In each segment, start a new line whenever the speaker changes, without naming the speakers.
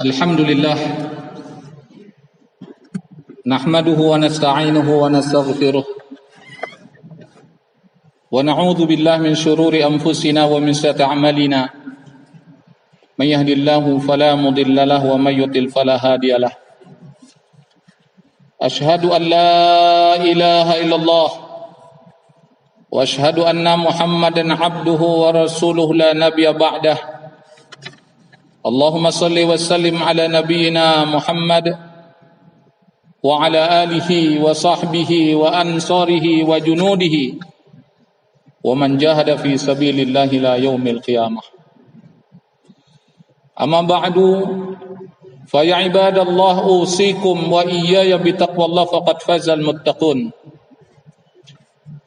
Alhamdulillah nahmaduhu wa nasta'inuhu wa nastaghfiruh wa na'udzu billahi min shururi anfusina wa min sayyiati a'malina may yahdihillahu fala mudilla lahu wa may yudlil fala hadiyalah. Ashhadu an la ilaha illallah wa ashhadu anna Muhammadan abduhu wa rasuluhu la nabiyya ba'dah. Allahumma salli wa sallim ala nabiyyina Muhammad wa ala alihi wa sahbihi wa ansarihi wa junudihi wa man jahada fi sabilillahi la yaumil qiyamah. Amma ba'du, fa ya ibadallah usikum wa iyaya bitaqwallah faqad fazal muttaqun.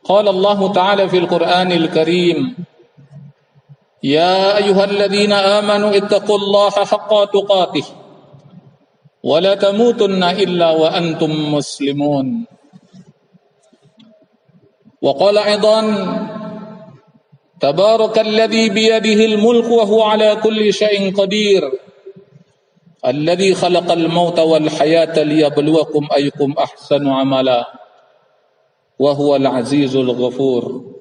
Qala Allah ta'ala fil Qur'anil Karim, يا أيها الذين آمنوا اتقوا الله حق تقاته ولا تموتن إلا وأنتم مسلمون. وقال أيضا تبارك الذي بيده الملك وهو على كل شيء قدير الذي خلق الموت والحياة ليبلوكم أيكم أحسن عملا وهو العزيز الغفور.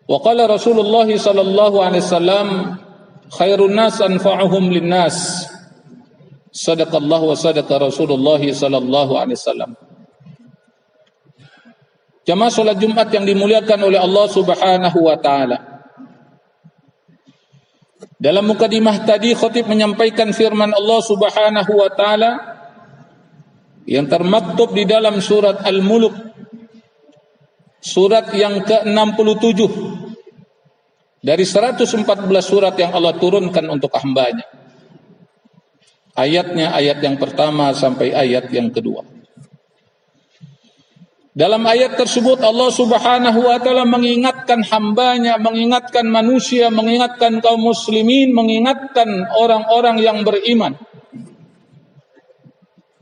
Wa qala Rasulullah sallallahu alaihi wasallam khairun nas anfa'uhum linnas. Sadaqallahu wa sadaqa Rasulullah sallallahu alaihi wasallam. Jamaah salat Jumat yang dimuliakan oleh Allah Subhanahu wa taala. Dalam mukadimah tadi khatib menyampaikan firman Allah Subhanahu wa taala yang termaktub di dalam surat Al-Mulk, surat yang ke-67 dari 114 surat yang Allah turunkan untuk hambanya. Ayatnya ayat yang pertama sampai ayat yang kedua. Dalam ayat tersebut Allah Subhanahu wa taala mengingatkan hambanya, mengingatkan manusia, mengingatkan kaum muslimin, mengingatkan orang-orang yang beriman.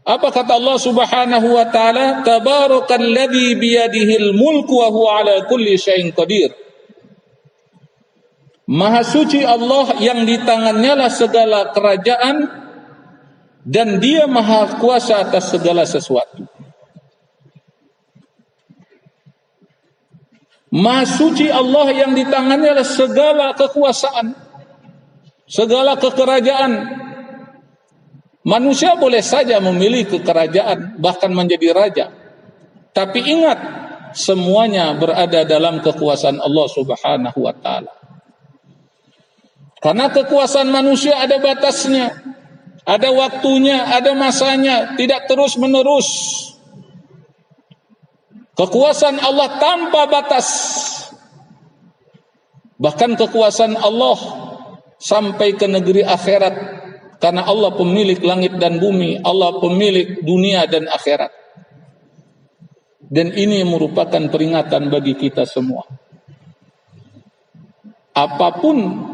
Apa kata Allah Subhanahu wa taala? Tabarakalladzi biyadihil mulku wa huwa ala kulli syai'in qadir. Maha suci Allah yang di tangannya lah segala kerajaan dan Dia maha kuasa atas segala sesuatu. Maha suci Allah yang di tangannya lah segala kekuasaan, segala kekerajaan. Manusia boleh saja memiliki kerajaan, bahkan menjadi raja. Tapi ingat, semuanya berada dalam kekuasaan Allah Subhanahu wa taala. Karena kekuasaan manusia ada batasnya, ada waktunya, ada masanya, tidak terus menerus. Kekuasaan Allah tanpa batas. Bahkan kekuasaan Allah sampai ke negeri akhirat. Karena Allah pemilik langit dan bumi, Allah pemilik dunia dan akhirat. Dan ini merupakan peringatan bagi kita semua. Apapun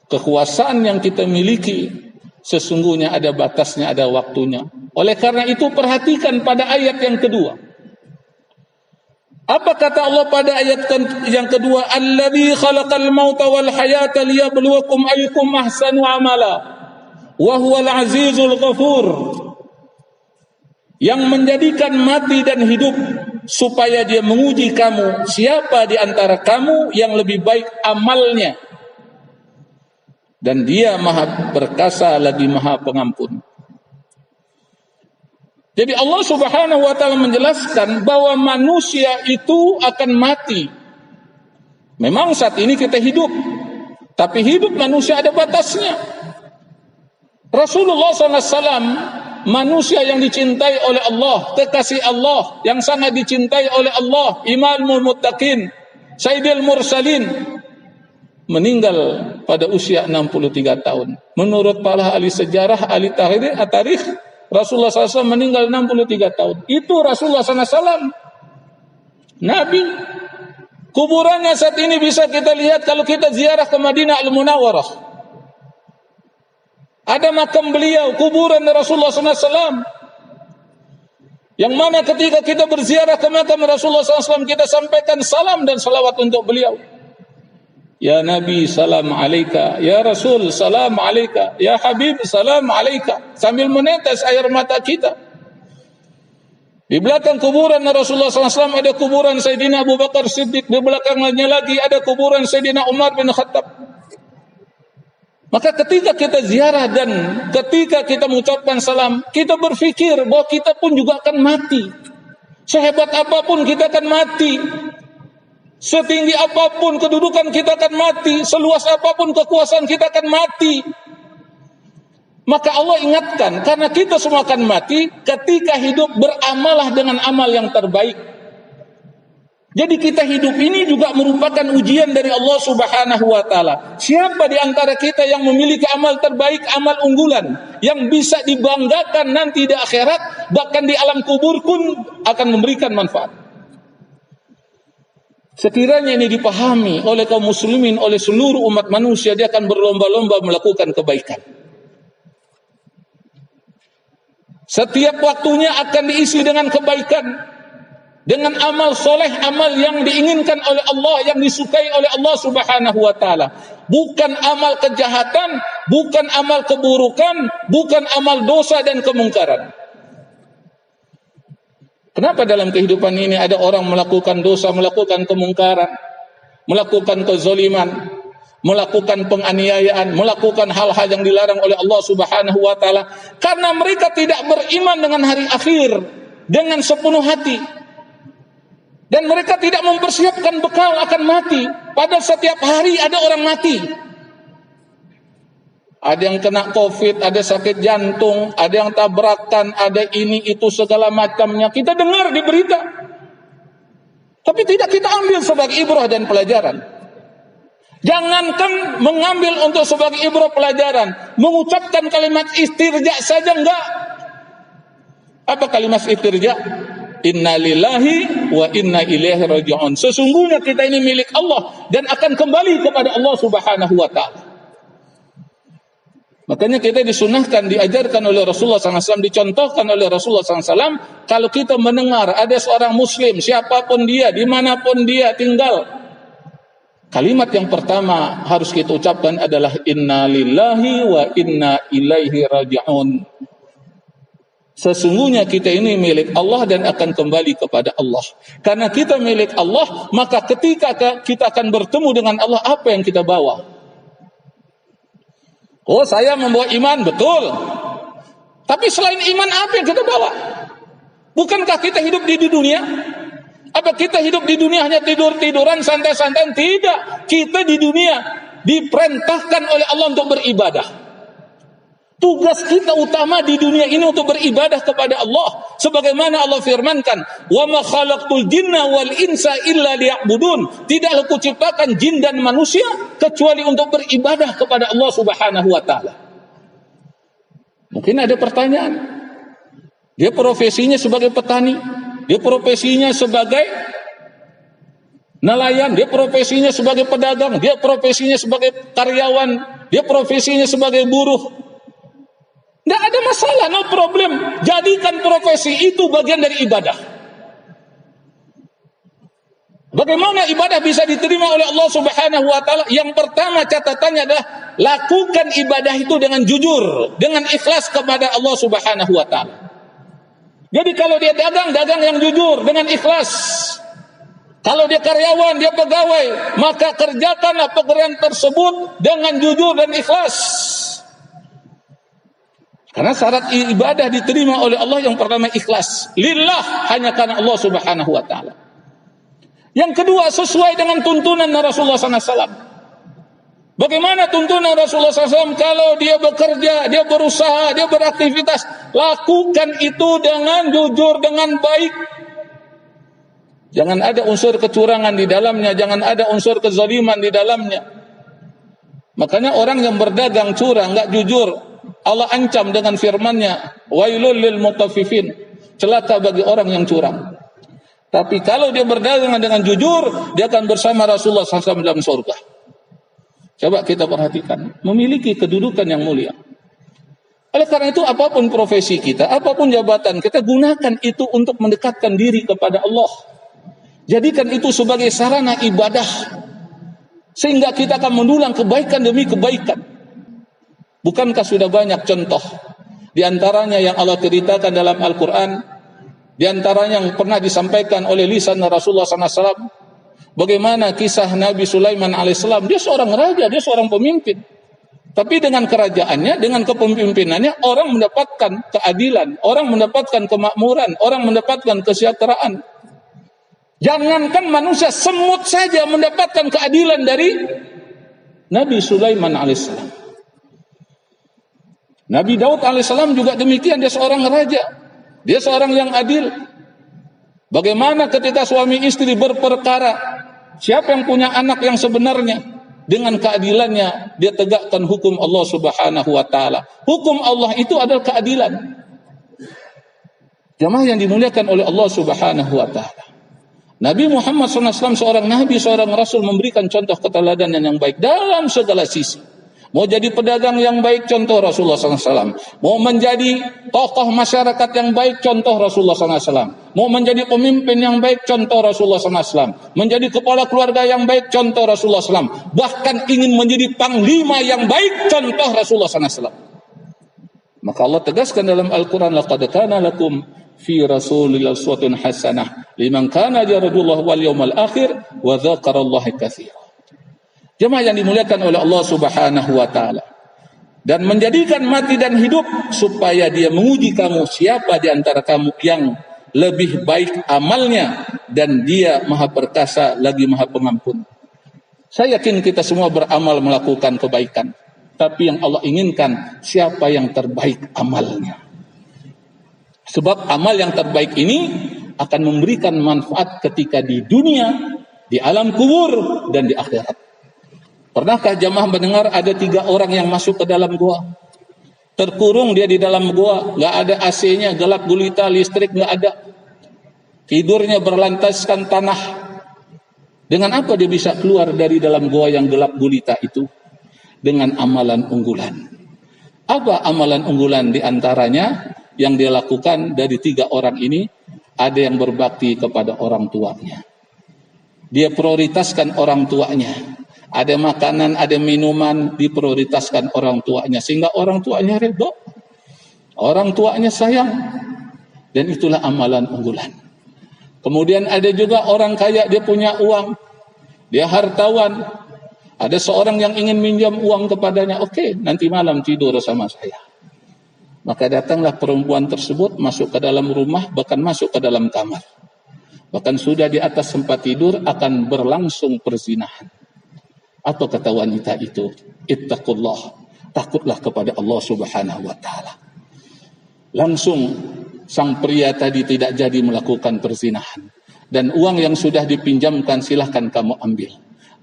kekuasaan yang kita miliki, sesungguhnya ada batasnya, ada waktunya. Oleh karena itu perhatikan pada ayat yang kedua. Apa kata Allah pada ayat yang kedua? Alladzi khalaqal mauta wal hayata liyabluwakum ayyukum ahsanu amala wa huwal azizul ghafur. Yang menjadikan mati dan hidup supaya Dia menguji kamu, siapa di antara kamu yang lebih baik amalnya. Dan Dia maha perkasa lagi maha pengampun. Jadi Allah Subhanahu wa taala menjelaskan bahwa manusia itu akan mati. Memang saat ini kita hidup, tapi hidup manusia ada batasnya. Rasulullah SAW, manusia yang dicintai oleh Allah, kekasih Allah, yang sangat dicintai oleh Allah, imamul muttaqin, sayyidil mursalin, meninggal pada usia 63 tahun. Menurut para ahli sejarah, ahli tarikh, Rasulullah SAW meninggal 63 tahun. Itu Rasulullah SAW, Nabi. Kuburannya saat ini bisa kita lihat kalau kita ziarah ke Madinah Al-Munawwarah. Ada makam beliau, kuburan Rasulullah SAW. Yang mana ketika kita berziarah ke makam Rasulullah SAW, kita sampaikan salam dan salawat untuk beliau. Ya Nabi, salam alaika. Ya Rasul, salam alaika. Ya Habib, salam alaika. Sambil menetes air mata kita. Di belakang kuburan Rasulullah SAW ada kuburan Sayyidina Abu Bakar Siddiq. Di belakangnya lagi ada kuburan Sayyidina Umar bin Khattab. Maka ketika kita ziarah dan ketika kita mengucapkan salam, kita berpikir bahwa kita pun juga akan mati. Sehebat apapun kita akan mati. Setinggi apapun kedudukan kita akan mati. Seluas apapun kekuasaan kita akan mati. Maka Allah ingatkan, karena kita semua akan mati, ketika hidup beramalah dengan amal yang terbaik. Jadi kita hidup ini juga merupakan ujian dari Allah Subhanahu wa taala. Siapa di antara kita yang memiliki amal terbaik, amal unggulan, yang bisa dibanggakan nanti di akhirat, bahkan di alam kubur pun akan memberikan manfaat. Sekiranya ini dipahami oleh kaum muslimin, oleh seluruh umat manusia, dia akan berlomba-lomba melakukan kebaikan. Setiap waktunya akan diisi dengan kebaikan, dengan amal soleh, amal yang diinginkan oleh Allah, yang disukai oleh Allah Subhanahu wa taala. Bukan amal kejahatan, bukan amal keburukan, bukan amal dosa dan kemungkaran. Kenapa dalam kehidupan ini ada orang melakukan dosa, melakukan kemungkaran, melakukan kezaliman, melakukan penganiayaan, melakukan hal-hal yang dilarang oleh Allah Subhanahu wa taala? Karena mereka tidak beriman dengan hari akhir dengan sepenuh hati. Dan mereka tidak mempersiapkan bekal akan mati. Pada setiap hari ada orang mati. Ada yang kena COVID, ada sakit jantung, ada yang tabrakan, ada ini itu segala macamnya. Kita dengar di berita. Tapi tidak kita ambil sebagai ibrah dan pelajaran. Jangankan mengambil untuk sebagai ibrah pelajaran, mengucapkan kalimat istirja saja enggak. Apa kalimat istirja? Inna lillahi wa inna ilaihi raji'un. Sesungguhnya kita ini milik Allah dan akan kembali kepada Allah Subhanahu wa taala. Makanya kita disunahkan, diajarkan oleh Rasulullah SAW, dicontohkan oleh Rasulullah SAW, kalau kita mendengar ada seorang muslim, siapapun dia, dimanapun dia tinggal, kalimat yang pertama harus kita ucapkan adalah inna lillahi wa inna ilaihi raji'un. Sesungguhnya kita ini milik Allah dan akan kembali kepada Allah. Karena kita milik Allah, maka ketika kita akan bertemu dengan Allah, apa yang kita bawa? Oh, saya membawa iman, betul. Tapi selain iman, apa yang kita bawa? Bukankah kita hidup di dunia? Apa kita hidup di dunia hanya tidur-tiduran, santai-santai? Tidak. Kita di dunia diperintahkan oleh Allah untuk beribadah. Tugas kita utama di dunia ini untuk beribadah kepada Allah. Sebagaimana Allah firmankan, "Wa ma khalaqtul jinna wal insa illa liya'budun." Tidaklah kuciptakan jin dan manusia kecuali untuk beribadah kepada Allah Subhanahu wa taala. Mungkin ada pertanyaan. Dia profesinya sebagai petani, dia profesinya sebagai nelayan, dia profesinya sebagai pedagang, dia profesinya sebagai karyawan, dia profesinya sebagai buruh. Tidak ada masalah, no problem. Jadikan profesi itu bagian dari ibadah. Bagaimana ibadah bisa diterima oleh Allah Subhanahu wa taala? Yang pertama catatannya adalah lakukan ibadah itu dengan jujur, dengan ikhlas kepada Allah Subhanahu wa taala. Jadi kalau dia dagang yang jujur dengan ikhlas. Kalau dia karyawan, dia pegawai, maka kerjakanlah pekerjaan tersebut dengan jujur dan ikhlas. Karena syarat ibadah diterima oleh Allah yang pertama ikhlas. Lillah, hanya karena Allah Subhanahu wa taala. Yang kedua, sesuai dengan tuntunan Rasulullah SAW. Bagaimana tuntunan Rasulullah SAW? Kalau dia bekerja, dia berusaha, dia beraktivitas, lakukan itu dengan jujur, dengan baik. Jangan ada unsur kecurangan di dalamnya, jangan ada unsur kezaliman di dalamnya. Makanya orang yang berdagang curang, enggak jujur, Allah ancam dengan firman-Nya, wailul lil mutaffifin, celaka bagi orang yang curang. Tapi kalau dia berdagang dengan jujur, dia akan bersama Rasulullah SAW dalam surga. Coba kita perhatikan, memiliki kedudukan yang mulia. Oleh karena itu, apapun profesi kita, apapun jabatan kita, gunakan itu untuk mendekatkan diri kepada Allah. Jadikan itu sebagai sarana ibadah. Sehingga kita akan mendulang kebaikan demi kebaikan. Bukankah sudah banyak contoh? Di antaranya yang Allah ceritakan dalam Al-Quran, di antaranya yang pernah disampaikan oleh lisan Rasulullah SAW, bagaimana kisah Nabi Sulaiman alaihissalam. Dia seorang raja, dia seorang pemimpin. Tapi dengan kerajaannya, dengan kepemimpinannya, orang mendapatkan keadilan, orang mendapatkan kemakmuran, orang mendapatkan kesejahteraan. Jangankan manusia, semut saja mendapatkan keadilan dari Nabi Sulaiman alaihissalam. Nabi Daud alaihissalam juga demikian, dia seorang raja, dia seorang yang adil. Bagaimana ketika suami istri berperkara, siapa yang punya anak yang sebenarnya? Dengan keadilannya dia tegakkan hukum Allah Subhanahu wa taala. Hukum Allah itu adalah keadilan. Jamaah yang dimuliakan oleh Allah Subhanahu wa taala. Nabi Muhammad SAW seorang nabi, seorang rasul, memberikan contoh keteladanan yang baik dalam segala sisi. Mau jadi pedagang yang baik, contoh Rasulullah SAW. Mau menjadi tokoh masyarakat yang baik, contoh Rasulullah SAW. Mau menjadi pemimpin yang baik, contoh Rasulullah SAW. Menjadi kepala keluarga yang baik, contoh Rasulullah SAW. Bahkan ingin menjadi panglima yang baik, contoh Rasulullah SAW. Maka Allah tegaskan dalam Al-Quran, laqad kana lakum fi Rasulillah uswatun hasanah liman kana yarjullaha wal yawmal akhir wa dzakarallaha katsiran. Jemaah yang dimuliakan oleh Allah Subhanahu wa taala. Dan menjadikan mati dan hidup supaya dia menguji kamu siapa di antara kamu yang lebih baik amalnya, dan dia Maha Perkasa lagi Maha Pengampun. Saya yakin kita semua beramal melakukan kebaikan, tapi yang Allah inginkan siapa yang terbaik amalnya. Sebab amal yang terbaik ini akan memberikan manfaat ketika di dunia, di alam kubur, dan di akhirat. Pernahkah jamaah mendengar ada 3 orang yang masuk ke dalam gua? Terkurung dia di dalam gua, nggak ada AC-nya, gelap gulita, listrik nggak ada. Tidurnya berlantaskan tanah. Dengan apa dia bisa keluar dari dalam gua yang gelap gulita itu? Dengan amalan unggulan. Apa amalan unggulan? Di antaranya yang dia lakukan dari 3 orang ini, ada yang berbakti kepada orang tuanya. Dia prioritaskan orang tuanya. Ada makanan, ada minuman, diprioritaskan orang tuanya. Sehingga orang tuanya ridho. Orang tuanya sayang. Dan itulah amalan unggulan. Kemudian ada juga orang kaya, dia punya uang. Dia hartawan. Ada seorang yang ingin minjam uang kepadanya. Oke, nanti malam tidur sama saya. Maka datanglah perempuan tersebut masuk ke dalam rumah, bahkan masuk ke dalam kamar. Bahkan sudah di atas tempat tidur akan berlangsung perzinahan. Apa kata wanita itu? Ittaqullah, takutlah kepada Allah Subhanahu wa taala. Langsung sang pria tadi tidak jadi melakukan perzinahan, dan uang yang sudah dipinjamkan silahkan kamu ambil.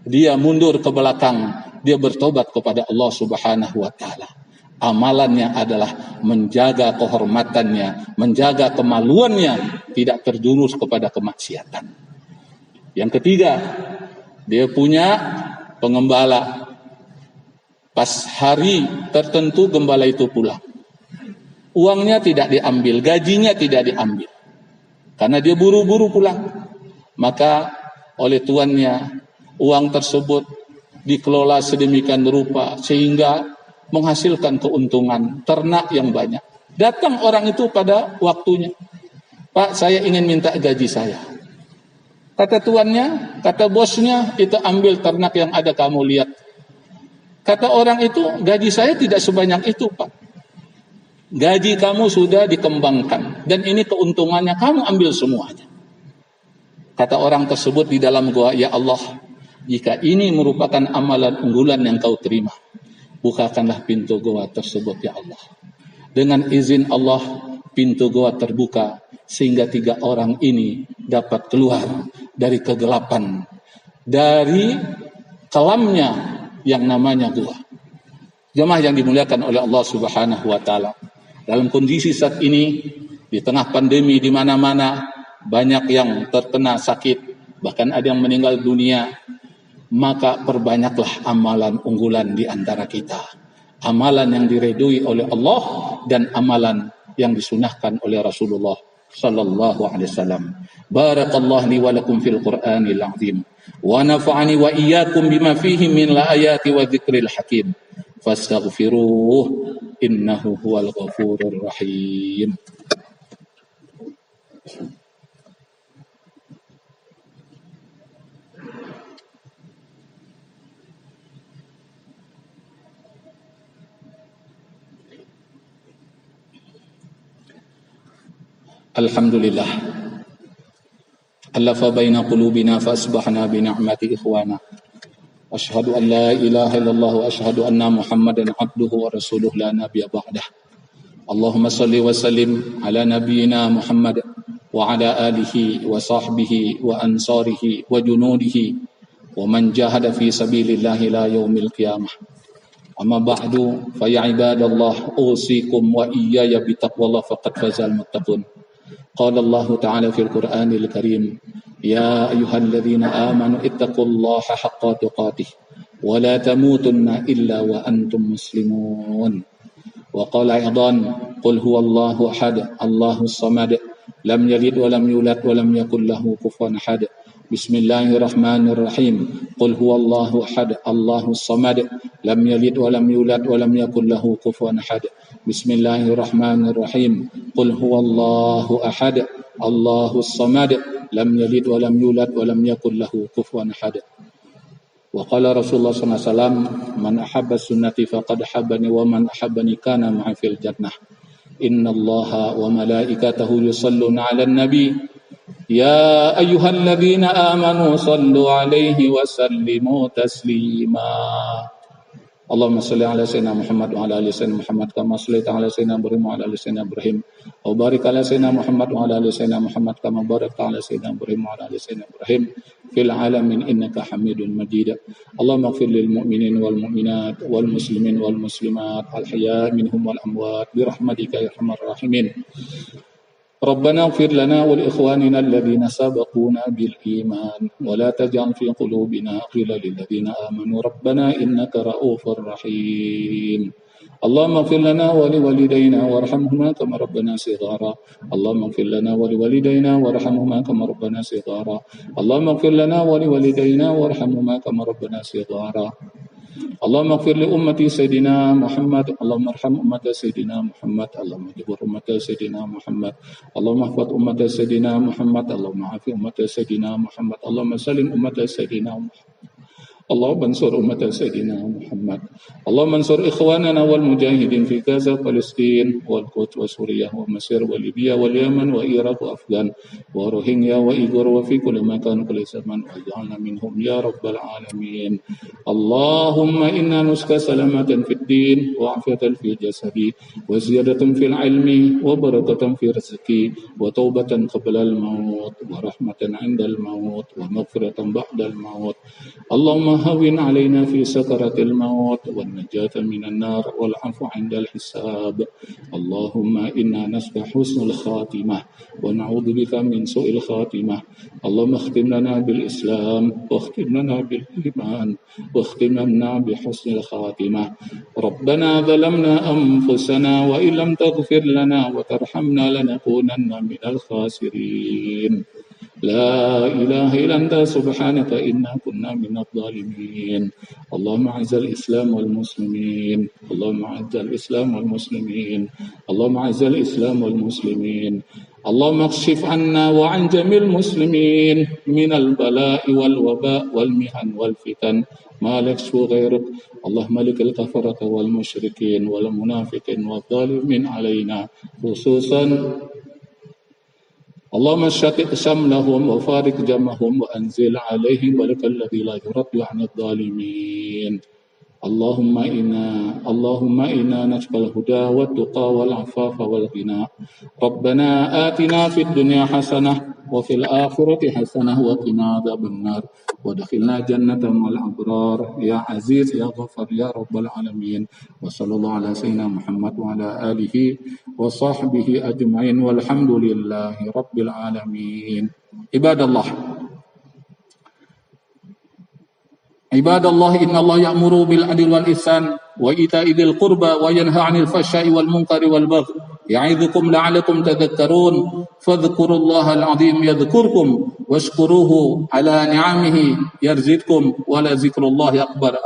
Dia mundur ke belakang, dia bertobat kepada Allah Subhanahu wa taala. Amalannya adalah menjaga kehormatannya, menjaga kemaluannya, tidak terjurus kepada kemaksiatan. Yang ketiga, dia punya pengembala. Pas hari tertentu gembala itu pulang. Uangnya tidak diambil, gajinya tidak diambil. Karena dia buru-buru pulang. Maka oleh tuannya uang tersebut dikelola sedemikian rupa sehingga menghasilkan keuntungan ternak yang banyak. Datang orang itu pada waktunya. Pak, saya ingin minta gaji saya. Kata tuannya, kata bosnya, itu ambil ternak yang ada kamu lihat. Kata orang itu, gaji saya tidak sebanyak itu, Pak. Gaji kamu sudah dikembangkan. Dan ini keuntungannya, kamu ambil semuanya. Kata orang tersebut di dalam gua, ya Allah, jika ini merupakan amalan unggulan yang kau terima, bukakanlah pintu gua tersebut, ya Allah. Dengan izin Allah, pintu gua terbuka, sehingga 3 orang ini dapat keluar dari kegelapan, dari kelamnya yang namanya gua. Jemaah yang dimuliakan oleh Allah Subhanahu wa taala. Dalam kondisi saat ini, di tengah pandemi di mana-mana, banyak yang terkena sakit, bahkan ada yang meninggal dunia, maka perbanyaklah amalan unggulan di antara kita. Amalan yang diridhoi oleh Allah dan amalan yang disunahkan oleh Rasulullah sallallahu alaihi wasallam. Barakallahu li wa lakum fil Qur'anil azim wa nafa'ani wa iyyakum bima fihi min ayati wa dzikril hakim. Fastaghfiruh innahu huwal ghafurur rahim. Alhamdulillah allafa baina qulubina fa asbahna bi ni'mati ikhwana. Asyhadu an la ilaha illallah wa asyhadu anna Muhammadan abduhu wa rasuluh la nabiyya ba'dah. Allahumma salli wa sallim ala nabiyyina Muhammad wa ala alihi wa sahbihi wa ansarihi wa junudihi wa man jahada fi sabilillahi la yaumil qiyamah. Amma ba'du fa ya ibadallah usikum wa iyaya bi taqwallah faqad fazal muttaqun. Qala Allah Ta'ala fil Qur'anil Karim, ya ayyuhalladzina amanu ittaqullaha haqqa tuqatih wa la tamutunna illa wa antum muslimun. Wa qala aidan, qul huwallahu ahad, Allahus samad, lam yalid wa lam yulad wa lam yakul lahu kufuwan ahad. Bismillahirrahmanirrahim. Qul huwallahu ahad, Allahus samad, lam yalid wa lam yulad wa lam yakul lahu kufuwan ahad. Bismillahirrahmanirrahim. Qul huwallahu ahad, Allahus samad, lam yalid wa lam yulad wa lam yakul lahu kufuwan ahad. Wa qala Rasulullah sallallahu alaihi wasallam, man ahabba sunnati faqad ahabbani wa man ahabbani kana ma'i fil jannah. Innallaha wa malaikatahu yusalluna 'alan nabi. Ya ayyuhalladzina amanu sallu 'alaihi wa sallimu taslima. Allahumma salli ala sayyidina Muhammad wa ala ali sayyidina Muhammad kama sallaita ala sayyidina Ibrahim wa ala ali sayyidina Ibrahim wa barik ala sayyidina Muhammad wa ala ali sayyidina Muhammad kama barakta ala sayyidina Ibrahim wa ala ali sayyidina Ibrahim fil alamin innaka Hamidun Majid. Allahumma ighfir lil mu'minin wal mu'minat wal muslimin wal muslimat al ahya minhum wal amwat bi rahmatika ya arhamar rahimin. ربنا اغفر لنا ولإخواننا الذين سبقونا بالإيمان ولا تجعل في قلوبنا غلا للذين آمنوا ربنا إنك رؤوف رحيم. اللهم اغفر لنا ولوالدينا وارحمهما كما ربنا صغارا. اللهم اغفر لنا ولوالدينا وارحمهما كما ربنا صغارا. اللهم اغفر لنا ولوالدينا وارحمهما كما ربنا صغارا. اللهم اغفر لأمة سيدنا محمد. اللهم ارحم أمة سيدنا محمد. اللهم اجبر أمة سيدنا محمد. اللهم احفظ أمة سيدنا محمد. اللهم عافي أمة سيدنا محمد. اللهم سلم أمة سيدنا محمد. اللهم انصر أمة سيدنا محمد. اللهم انصر إخواننا والمجاهدين في غزة فلسطين والقدس وسوريا ومصر وليبيا واليمن وإيراق وأفغان وروهينيا وإيغور وفي كل مكان كل زمان واجعلنا منهم يا رب العالمين. اللهم إنا نسألك سلامة في الدين وعافية في الجسد وزيادة في العلم وبركة في الرزق وتوبة قبل الموت ورحمة عند الموت ومغفرة بعد الموت. اللهم هون علينا في سكرة الموت والنجاة من النار والعفو عند الحساب. اللهم إنا نسألك حسن الخاتمة ونعوذ بك من سوء الخاتمة. اللهم اختم لنا بالإسلام واختم لنا بالإيمان واختم لنا بحسن الخاتمة. ربنا ظلمنا أنفسنا وإن لم تغفر لنا وترحمنا لنكونن من الخاسرين. لا إله إلا أنت سبحانك إنا كنا من الظالمين. اللهم أعز الإسلام والمسلمين. اللهم أعز الإسلام والمسلمين. اللهم أعز الإسلام والمسلمين. اللهم اكشف عنا وعن جميع المسلمين من البلاء والوباء والمحن والفتن ما لا يكشف غيرك. اللهم ملك الكفرة والمشركين والمنافقين والظالمين علينا خصوصا. اللهم شتت شملهم وفارق جمعهم وأنزل عليهم ولك الذي لا يرد عن الظالمين. اللهم إنا نسألك الهدى والتقى والعفاف والغنى. ربنا آتنا في الدنيا حسنة وفي الآخرة حسنة وقنا عذاب النار وادخلنا جنة مع الأبرار يا عزيز يا غفار يا رب العالمين. وصلى الله على سيدنا محمد وعلى آله وصحبه أجمعين والحمد لله رب العالمين. عباد الله إن الله يأمر بالعدل والإحسان وإيتاء ذي القربى وينهى عن الفحشاء والمنكر والبغي ya'idukum la'alakum tadhakkarun fadhkurullaha al-'azim yadhkurkum washkuruhu ala ni'amihi yarzidkum wa la dzikrullahi akbar.